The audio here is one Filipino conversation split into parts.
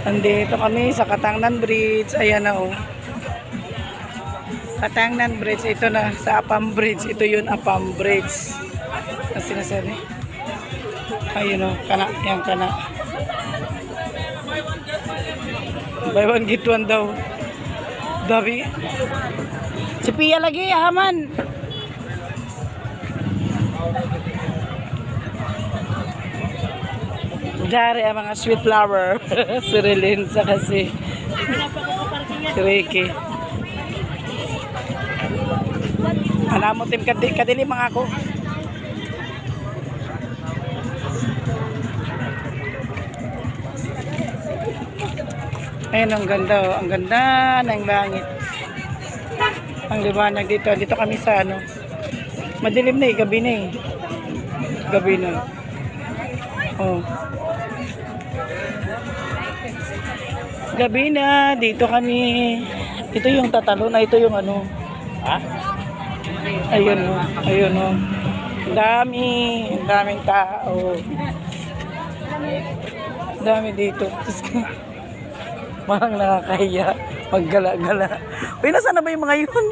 Andito kami sa Katangnan Bridge. Ayan na oh. Katangnan Bridge. Ito na sa Apam Bridge. Ito yun Apam Bridge. Ang sinasabi. Ayun oh. Kana. Yan kana. Buy one get one daw. Dabi. Si Pia lagi. Aman. Dari ang mga sweet flower. Si Relin sa kasi si Ricky. Alam mo, Tim, kadili mga ako. Ayun, ang ganda oh. Ang ganda ng langit. Ang liwanag dito. Dito kami sa ano. Madilim na eh. Gabi na eh. Gabi na. Oh. Gabi na, dito kami. Ito yung tatalo na, ito yung ano. Ha? Ayun o, ayun o. Ang daming tao. Ang dami dito. Parang nakakahiya. Maggala-gala. Uy, nasaan na ba yung mga yun?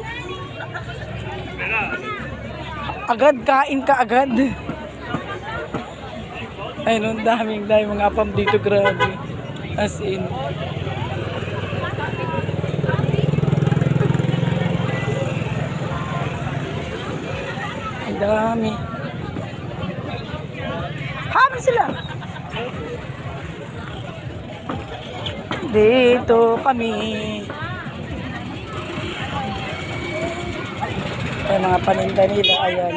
Agad, kain ka agad. Ayun, ang daming mga apam dito, grabe. As in. Ang dami. Habi sila. Dito kami. Ay, mga paninda nila. Ayan.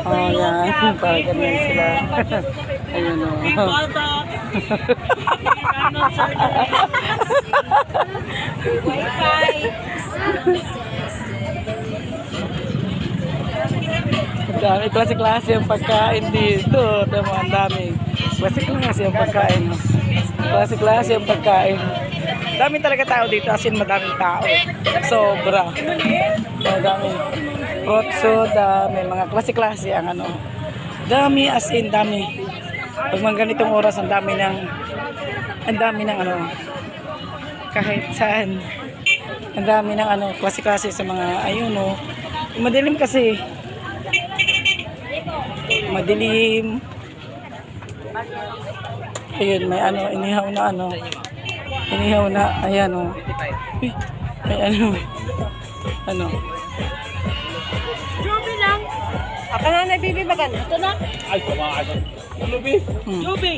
Oh, yan. Para ganyan sila. Ayun o. Wi-Fi. Ang dami. Klase-klase yung pagkain dito. Tama, ang dami. Klase-klase yung pagkain. Klase-klase yung pagkain. Dami talaga tao dito. As in, madaming tao. Sobra. Madami. Protso, dami. Mga klase-klase ang ano. Dami, as in, dami. Pag mga ganitong oras, ang dami ng ano, kahit saan. Ang dami ng ano, klase-klase sa mga, ayun o. Madilim kasi. Madilim. Ayun, may ano, inihaw na ano. Inihaw na, ayan o. Uy, may ano. Ano. Jubi lang. Ako na nabibibagan. Ito na. Ay, kumakas. Lubi. Jubi.